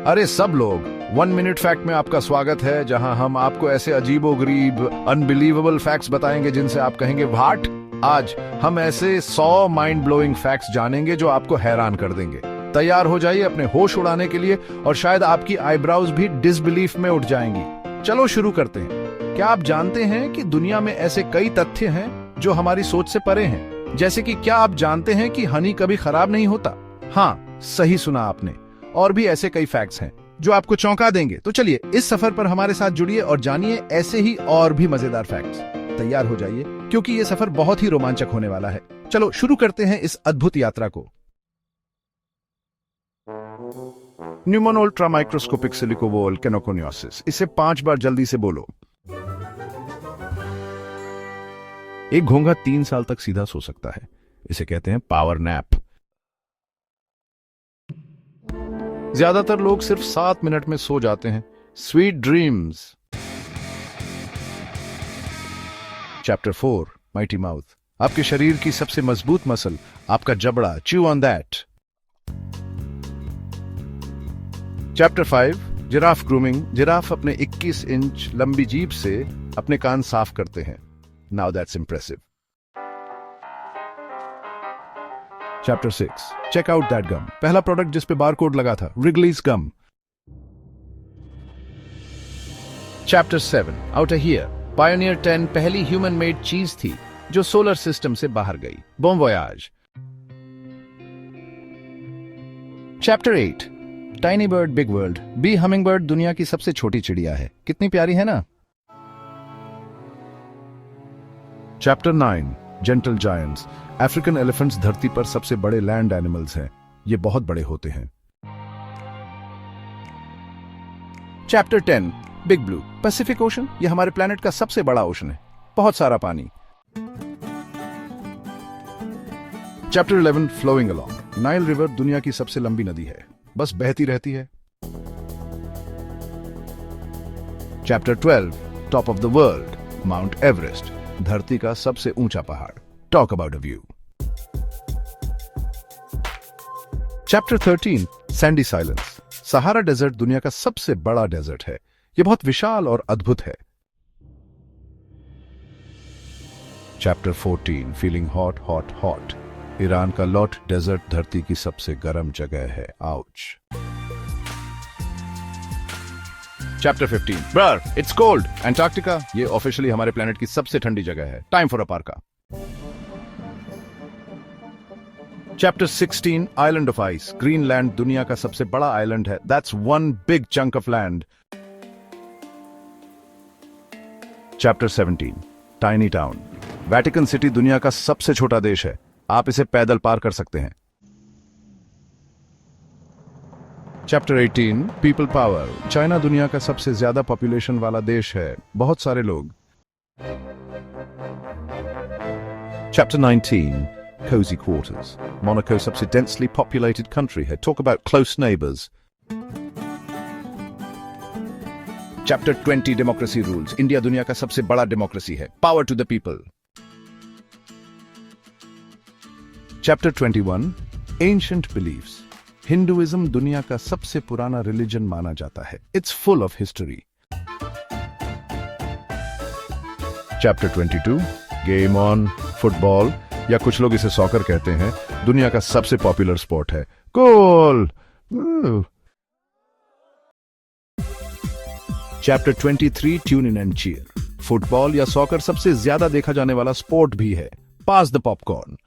अरे सब लोग, 1 मिनट फैक्ट में आपका स्वागत है, जहां हम आपको ऐसे अजीबोगरीब अनबिलीवेबल फैक्ट्स बताएंगे जिनसे आप कहेंगे व्हाट। आज हम ऐसे 100 माइंड ब्लोइंग फैक्ट्स जानेंगे जो आपको हैरान कर देंगे। तैयार हो जाइए अपने होश उड़ाने के लिए, और शायद आपकी आईब्राउज भी डिसबिलीफ में उठ जाएंगी। चलो शुरू करते हैं। क्या आप जानते हैं कि दुनिया में ऐसे कई तथ्य हैं जो हमारी सोच से परे हैं? जैसे कि क्या आप जानते हैं कि हनी कभी खराब नहीं होता? हाँ, सही सुना आपने। और भी ऐसे कई फैक्ट्स हैं जो आपको चौंका देंगे। तो चलिए इस सफर पर हमारे साथ जुड़िए और जानिए ऐसे ही और भी मजेदार फैक्ट्स। तैयार हो जाइए क्योंकि ये सफर बहुत ही रोमांचक होने वाला है। चलो शुरू करते हैं इस अद्भुत यात्रा को। Pneumonoultramicroscopicsilicovolcanoconiosis. इसे 5 बार जल्दी से बोलो। एक घोंघा 3 साल तक सीधा सो सकता है। इसे कहते हैं पावर नैप। ज्यादातर लोग सिर्फ 7 मिनट में सो जाते हैं। Sweet dreams. Chapter 4 mighty mouth. आपके शरीर की सबसे मजबूत मसल आपका जबड़ा। Chew on that. Chapter 5 giraffe grooming. Giraffe अपने 21 इंच लंबी जीभ से अपने कान साफ करते हैं। Now that's impressive. Chapter 6 check out that gum. पहला प्रोडक्ट जिस पे बारकोड लगा था, Wrigley's gum. Chapter 7 outta here. Pioneer 10 पहली ह्यूमन मेड चीज थी जो सोलर सिस्टम से बाहर गई। Bon voyage. Chapter 8 tiny bird big world. Bee hummingbird दुनिया की सबसे छोटी चिड़िया है। कितनी प्यारी है ना। Chapter 9 gentle giants. African elephants धरती पर सबसे बड़े लैंड एनिमल्स हैं। ये बहुत बड़े होते हैं। Chapter 10 big blue. Pacific ocean. यह हमारे प्लेनेट का सबसे बड़ा ओशन है। बहुत सारा पानी। Chapter 11 flowing along. Nile river दुनिया की सबसे लंबी नदी है, बस बहती रहती है। Chapter 12 top of the world. Mount Everest धरती का सबसे ऊंचा पहाड़। Talk about a view. Chapter 13 sandy silence. Sahara desert दुनिया का सबसे बड़ा डेजर्ट है। यह बहुत विशाल और अद्भुत है। Chapter 14 feeling hot hot hot. Iran का लॉट डेजर्ट धरती की सबसे गर्म जगह है। Ouch. Chapter 15 brr it's cold. Antarctica ये ऑफिशियली हमारे प्लेनेट की सबसे ठंडी जगह है। Time for a parka. Chapter 16 island of ice. Greenland दुनिया का सबसे बड़ा आइलैंड है। That's one big chunk of land. Chapter 17 tiny town. Vatican city दुनिया का सबसे छोटा देश है। आप इसे पैदल पार कर सकते हैं। Chapter 18 people power. चाइना दुनिया का सबसे ज्यादा पॉपुलेशन वाला देश है। बहुत सारे लोग। Chapter 19 cozy quarters. Monaco सबसे densely populated country है. Talk about close neighbors. Chapter 20 democracy rules. India दुनिया का सबसे बड़ा डेमोक्रेसी है. Power to the people. Chapter 21 ancient beliefs. Hinduism दुनिया का सबसे पुराना रिलीजन माना जाता है. It's full of history. Chapter 22 game on. Football या कुछ लोग इसे सॉकर कहते हैं, दुनिया का सबसे पॉपुलर स्पोर्ट है। Goal. Chapter 23 tune in and cheer. Football या सॉकर सबसे ज्यादा देखा जाने वाला स्पोर्ट भी है। Pass the popcorn.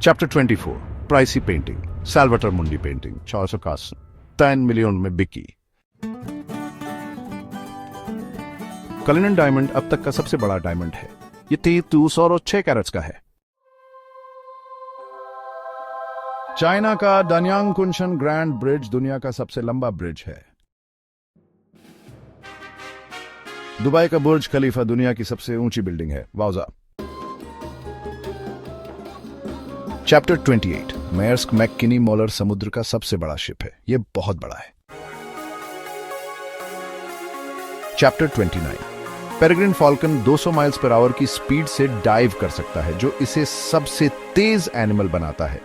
Chapter 24 pricey painting. Salvator Mundi painting 10 million में बिकी। कलिनन डायमंड अब तक का सबसे बड़ा डायमंड है। ये 306 कैरेट्स का है। चाइना का दान्यांग कुंशन ग्रैंड ब्रिज दुनिया का सबसे लंबा ब्रिज है। दुबई का बुर्ज खलीफा दुनिया की सबसे ऊंची बिल्डिंग है। वाउजा। चैप्टर 28 मेयर्स्क मैक्किनी मोलर समुद्र का सबसे बड़ा शिप है। यह बहुत बड़ा है। Chapter 29 peregrine falcon 200 miles per hour की स्पीड से डाइव कर सकता है, जो इसे सबसे तेज एनिमल बनाता है।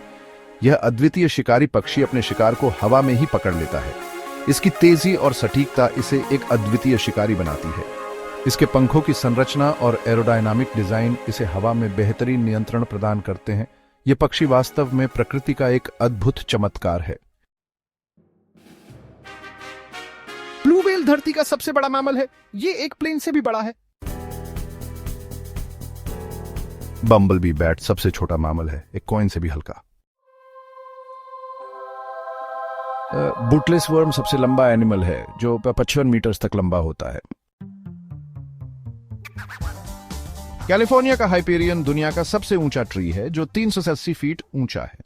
यह अद्वितीय शिकारी पक्षी अपने शिकार को हवा में ही पकड़ लेता है। इसकी तेजी और सटीकता इसे एक अद्वितीय शिकारी बनाती है। इसके पंखों की संरचना और एरोडायनामिक डिजाइन इसे हवा में बेहतरीन नियंत्रण प्रदान करते हैं। यह पक्षी वास्तव में प्रकृति का एक अद्भुत चमत्कार है। ब्लू व्हेल धरती का सबसे बड़ा मैमल है। ये एक प्लेन से भी बड़ा है। बम्बलबी बैट सबसे छोटा मैमल है, एक कॉइन से भी हल्का। बूटलेस वर्म सबसे लंबा एनिमल है, जो 55 मीटर तक लंबा होता है। कैलिफोर्निया का हाइपेरियन दुनिया का सबसे ऊंचा ट्री है, जो 380 फीट ऊंचा है।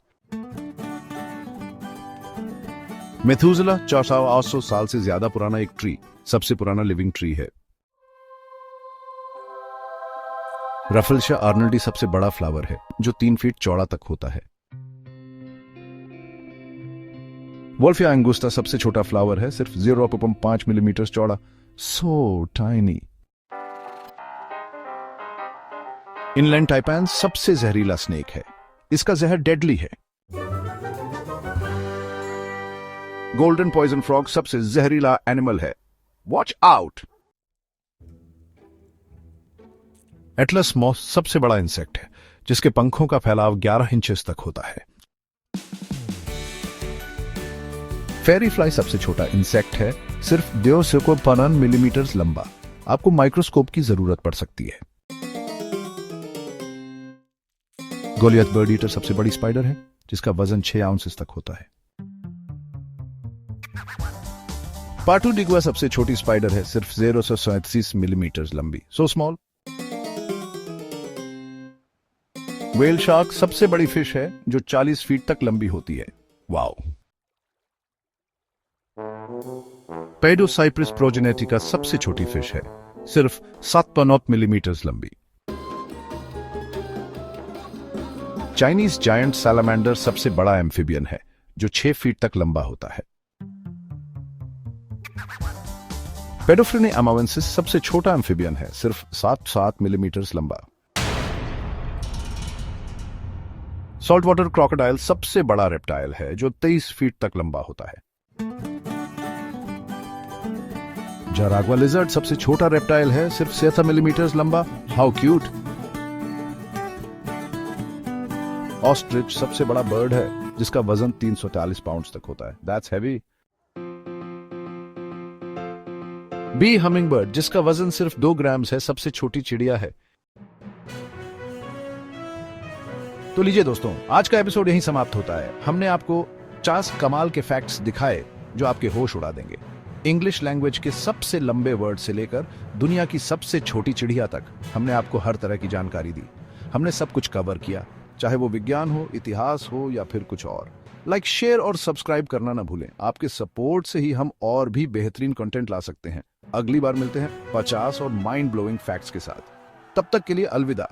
मेथुसेला 4800 साल से ज्यादा पुराना एक ट्री, सबसे पुराना लिविंग ट्री है। रफलशा आर्नल्डी सबसे बड़ा फ्लावर है, जो 3 फीट चौड़ा तक होता है। वोल्फिया अंगुस्टा सबसे छोटा फ्लावर है, सिर्फ 0.5 मिलीमीटर चौड़ा। So tiny. इनलैंड टाइपैन सबसे जहरीला स्नेक है, इसका जहर डेडली है। गोल्डन पॉइजन फ्रॉग सबसे जहरीला एनिमल है, वॉच आउट। एटलस मॉस सबसे बड़ा इंसेक्ट है, जिसके पंखों का फैलाव 11 इंचेस तक होता है। फेरी फ्लाई सबसे छोटा इंसेक्ट है, सिर्फ 2.5 मिलीमीटर लंबा। आपको माइक्रोस्कोप की जरूरत पड़ सकती है। गोलियत बर्ड ईटर सबसे बड़ी स्पाइडर है, जिसका वजन 6 आउंसेस तक होता है। पाटू डिगुआ सबसे छोटी स्पाइडर है, सिर्फ 0.37 मिलीमीटर लंबी। So small. व्हेल शार्क सबसे बड़ी फिश है, जो 40 फीट तक लंबी होती है। वाओ। पेडोसाइप्रस प्रोजेनेटिका सबसे छोटी फिश है, सिर्फ 7.9 मिलीमीटर लंबी। चाइनीज जायंट सैलामेंडर सबसे बड़ा एम्फिबियन है, जो 6 फीट तक लंबा होता है। पेडोफ्रेनी अमावेंसिस सबसे छोटा एम्फिबियन है, सिर्फ 7 मिलीमीटर लंबा। सॉल्ट वाटर क्रोकोडाइल सबसे बड़ा रेप्टाइल है, जो 23 फीट तक लंबा होता है। जरागुआ लिजर्ड सबसे छोटा रेप्टाइल है, सिर्फ 7 मिलीमीटर लंबा। How cute. ऑस्ट्रिच सबसे बड़ा बर्ड है, जिसका वजन 340 पाउंड्स तक होता है। That's heavy. Bee humming bird, जिसका वजन सिर्फ 2 ग्राम्स है, सबसे छोटी चिड़िया है। तो लीजिए दोस्तों, आज का एपिसोड यहीं समाप्त होता है। हमने आपको 50 कमाल के फैक्ट्स दिखाए, जो आपके होश उड़ा देंगे। इंग्लिश लैंग्वेज के सबसे लंबे वर्ड से लेकर दुनिया की सबसे छोटी चिड़िया तक हमने आपको हर तरह की जानकारी दी। हमने सब कुछ कवर किया, चाहे वो विज्ञान हो, इतिहास हो या फिर कुछ और। लाइक, शेयर और सब्सक्राइब करना ना भूलें। आपके सपोर्ट से ही हम और भी बेहतरीन कंटेंट ला सकते हैं। अगली बार मिलते हैं 50 और माइंड ब्लोइंग फैक्ट्स के साथ। तब तक के लिए अलविदा।